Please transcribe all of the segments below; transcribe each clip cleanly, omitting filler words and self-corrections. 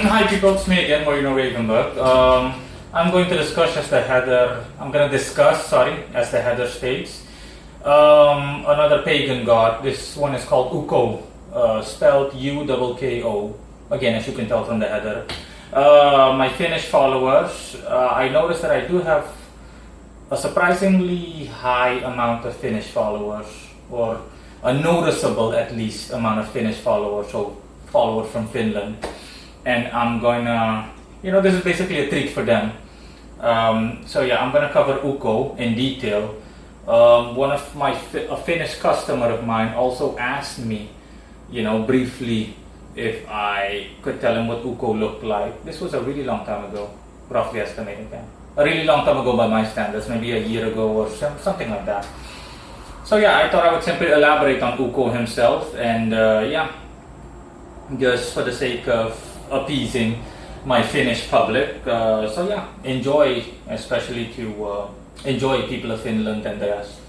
Hi people, it's me again, Morino Ravenberg. I'm going to discuss as the header, as the header states, another pagan god. This one is called Ukko, spelled U-K-K-O. Again, as you can tell from the header. My Finnish followers, I noticed that I do have a surprisingly high amount of Finnish followers, or a noticeable at least amount of Finnish followers, so followers from Finland. And I'm gonna, this is basically a treat for them. So yeah, I'm gonna cover Ukko in detail. One of a Finnish customer of mine also asked me, briefly if I could tell him what Ukko looked like. This was a really long time ago, roughly estimating that. A really long time ago by my standards, maybe a year ago or something like that. So yeah, I thought I would simply elaborate on Ukko himself, and just for the sake of appeasing my Finnish public. So yeah, enjoy, especially to enjoy people of Finland and the rest.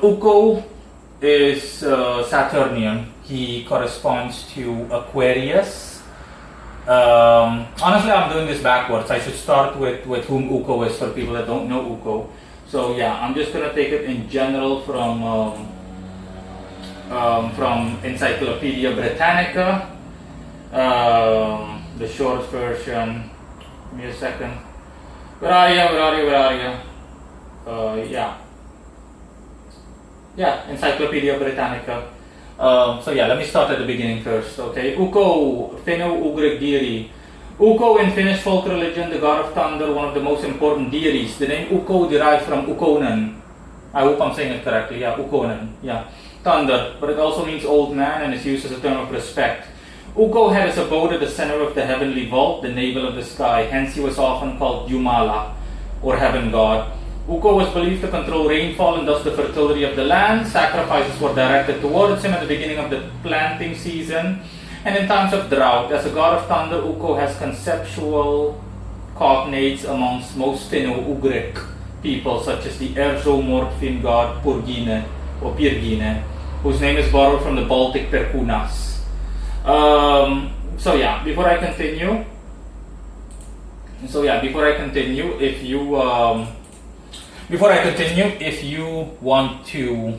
Ukko is Saturnian. He corresponds to Aquarius. Honestly, I'm doing this backwards. I should start with whom Ukko is for people that don't know Ukko. So yeah, I'm just gonna take it in general from Encyclopedia Britannica, the short version. Give me a second. Where are you? Encyclopedia Britannica. Let me start at the beginning first. Okay, Ukko, Finno-Ugric deity. Ukko in Finnish folk religion, the god of thunder, one of the most important deities. The name Ukko derived from Ukkonen. I hope I'm saying it correctly. Yeah, Ukkonen. Yeah. Thunder, but it also means old man and is used as a term of respect. Ukko had his abode at the center of the heavenly vault, the navel of the sky, hence he was often called Jumala, or heaven god. Ukko was believed to control rainfall and thus the fertility of the land. Sacrifices were directed towards him at the beginning of the planting season, and in times of drought. As a god of thunder, Ukko has conceptual cognates amongst most Finno-Ugric people, such as the Erzomorphin god Purgine, or Pirgine, whose name is borrowed from the Baltic Perkunas. Before I continue, if you want to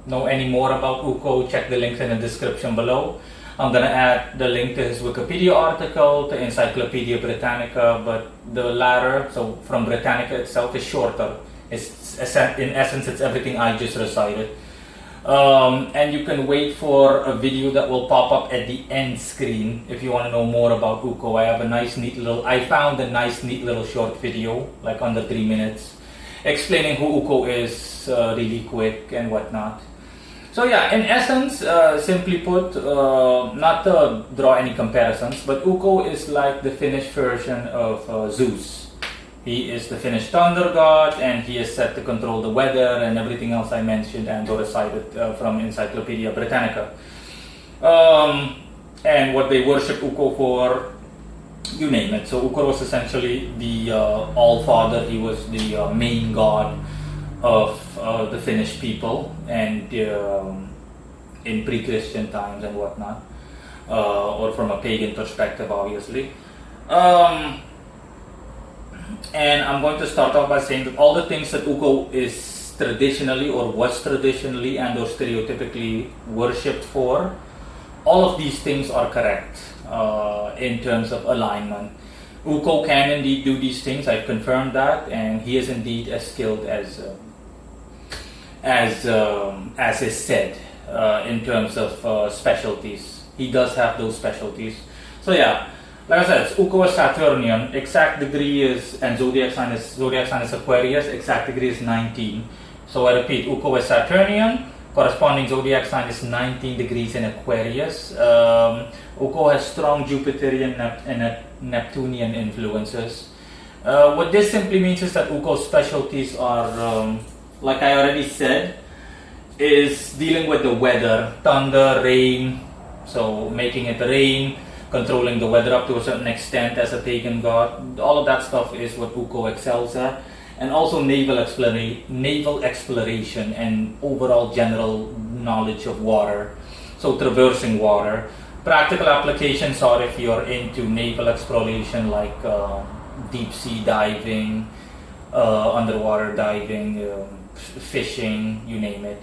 know any more about Ukko, check the links in the description below. I'm gonna add the link to his Wikipedia article, to Encyclopedia Britannica, but the latter, so from Britannica itself, is shorter. In essence, it's everything I just recited. And you can wait for a video that will pop up at the end screen if you want to know more about Ukko. I found a nice neat little short video, like under 3 minutes, explaining who Ukko is really quick and whatnot. So yeah, in essence, simply put, not to draw any comparisons, but Ukko is like the Finnish version of Zeus. He is the Finnish thunder god, and he is said to control the weather and everything else I mentioned and recited from Encyclopedia Britannica. And what they worship Ukko for, you name it. So Ukko was essentially the all-father. He was the main god of the Finnish people, and in pre-Christian times and whatnot, or from a pagan perspective, obviously. And I'm going to start off by saying that all the things that Ukko is traditionally, or was traditionally, and or stereotypically worshipped for, all of these things are correct in terms of alignment. Ukko can indeed do these things. I've confirmed that, and he is indeed as skilled as is said in terms of specialties. He does have those specialties. So yeah, like I said, Ukko is Saturnian. Exact degree is, and zodiac sign is Aquarius. Exact degree is 19. So I repeat, Ukko is Saturnian. Corresponding zodiac sign is 19 degrees in Aquarius. Ukko has strong Jupiterian and Neptunian influences. What this simply means is that Ukko's specialties are, like I already said, is dealing with the weather, thunder, rain, so making it rain, controlling the weather up to a certain extent as a pagan god. All of that stuff is what Ukko excels at. And also naval exploration and overall general knowledge of water. So traversing water. Practical applications are if you're into naval exploration, like deep sea diving, underwater diving, fishing, you name it.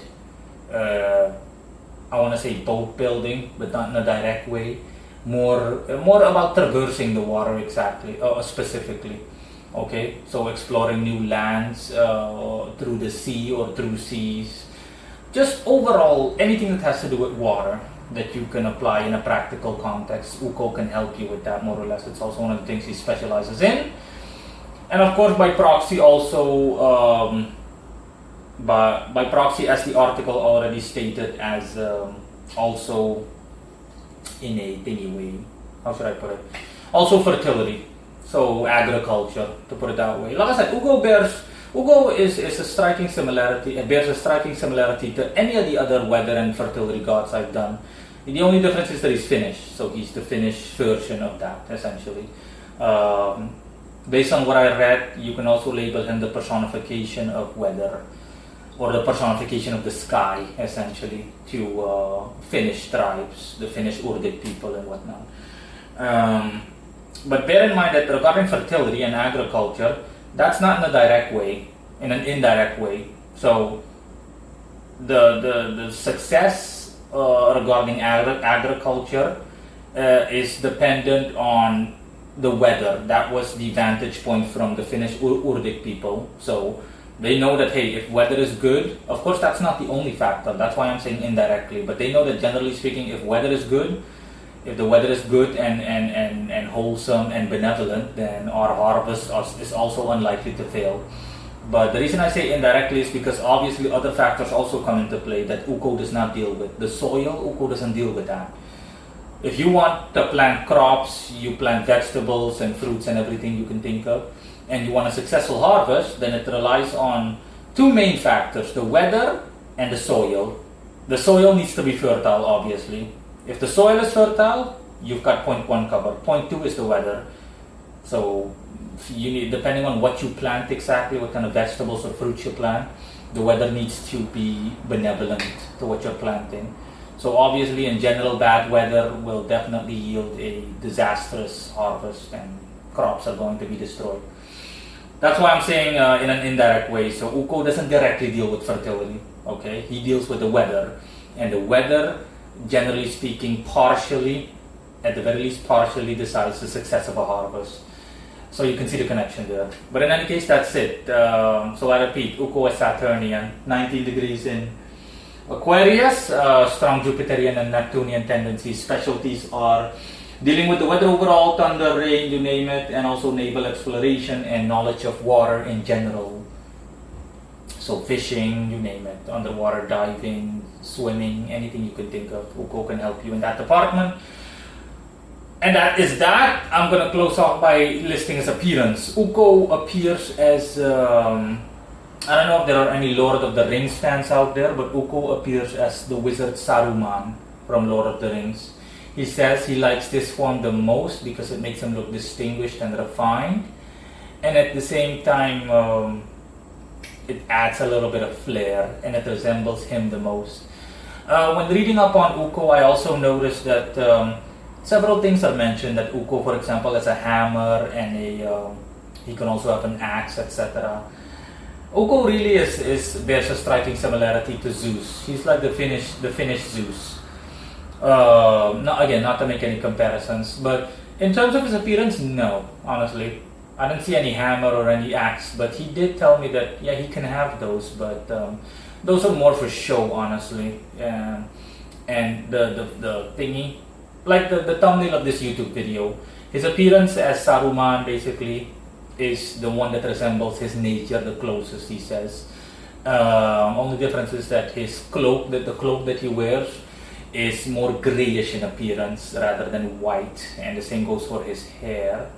I want to say boat building, but not in a direct way. More about traversing the water exactly, specifically. Okay, so exploring new lands through the sea or through seas. Just overall, anything that has to do with water that you can apply in a practical context. Ukko can help you with that, more or less. It's also one of the things he specializes in. And of course, by proxy also, by proxy, as the article already stated, as also in a thingy way. How should I put it? Also fertility. So agriculture, to put it that way. Like I said, Ukko is a striking similarity. It bears a striking similarity to any of the other weather and fertility gods I've done. The only difference is that he's Finnish, so he's the Finnish version of that, essentially. Based on what I read, you can also label him the personification of weather, or the personification of the sky, essentially, to Finnish tribes, the Finnish Urdik people and whatnot. But bear in mind that regarding fertility and agriculture, that's not in a direct way, in an indirect way. So the success regarding agriculture is dependent on the weather. That was the vantage point from the Finnish Urdik people. So they know that, hey, if weather is good, of course that's not the only factor, that's why I'm saying indirectly, but they know that generally speaking, if weather is good, if the weather is good and wholesome and benevolent, then our harvest is also unlikely to fail. But the reason I say indirectly is because obviously other factors also come into play that Ukko does not deal with. The soil, Ukko doesn't deal with that. If you want to plant crops, you plant vegetables and fruits and everything you can think of, and you want a successful harvest, then it relies on two main factors, the weather and the soil. The soil needs to be fertile, obviously. If the soil is fertile, you've got point one covered. Point two is the weather. So you need, depending on what you plant exactly, what kind of vegetables or fruits you plant, the weather needs to be benevolent to what you're planting. So obviously in general, bad weather will definitely yield a disastrous harvest and crops are going to be destroyed. That's why I'm saying in an indirect way. So Ukko doesn't directly deal with fertility, okay? He deals with the weather. And the weather, generally speaking, partially, at the very least partially, decides the success of a harvest. So you can see the connection there. But in any case, that's it. So I repeat, Ukko is Saturnian, 19 degrees in Aquarius, strong Jupiterian and Neptunian tendencies. Specialties are dealing with the weather overall, thunder, rain, you name it, and also naval exploration and knowledge of water in general. So fishing, you name it, underwater diving, swimming, anything you can think of. Ukko can help you in that department. And that is that. I'm going to close off by listing his appearance. Ukko appears as, I don't know if there are any Lord of the Rings fans out there, but Ukko appears as the wizard Saruman from Lord of the Rings. He says he likes this form the most because it makes him look distinguished and refined. And at the same time, it adds a little bit of flair and it resembles him the most. When reading up on Ukko, I also noticed that several things are mentioned, that Ukko, for example, has a hammer and he can also have an axe, etc. Ukko really bears a striking similarity to Zeus. He's like the Finnish Zeus. Not to make any comparisons, but in terms of his appearance, no, honestly. I didn't see any hammer or any axe, but he did tell me that, yeah, he can have those, but those are more for show, honestly. And the thingy, like the thumbnail of this YouTube video, his appearance as Saruman basically is the one that resembles his nature the closest, he says. Only difference is that his cloak, the cloak that he wears, is more grayish in appearance rather than white, and the same goes for his hair.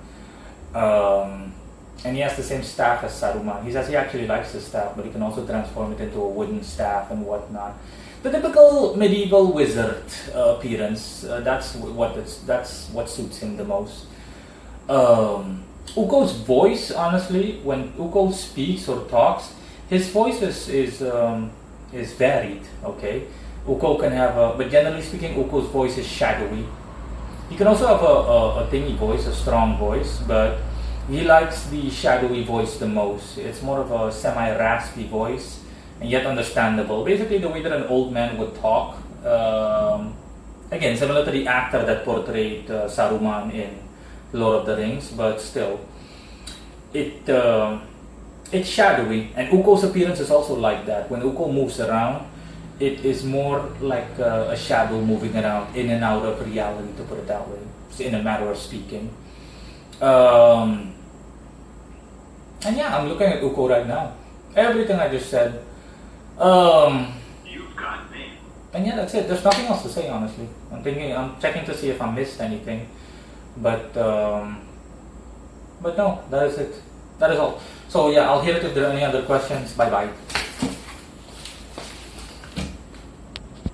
And he has the same staff as Saruman. He says he actually likes the staff, but he can also transform it into a wooden staff and whatnot. The typical medieval wizard appearance. That's what suits him the most. Ukko's voice, honestly, when Ukko speaks or talks, his voice is varied. Okay, Ukko can have but generally speaking, Ukko's voice is shadowy. He can also have a thingy voice, a strong voice, but he likes the shadowy voice the most. It's more of a semi-raspy voice, and yet understandable. Basically, the way that an old man would talk. Again, similar to the actor that portrayed Saruman in Lord of the Rings, but still, it's shadowy. And Ukko's appearance is also like that. When Ukko moves around, it is more like a shadow moving around in and out of reality, to put it that way, in a matter of speaking. And yeah, I'm looking at Ukko right now. Everything I just said. You've got me. And yeah, that's it. There's nothing else to say, honestly. I'm checking to see if I missed anything. But no, that is it. That is all. So yeah, I'll hear it if there are any other questions. Bye bye.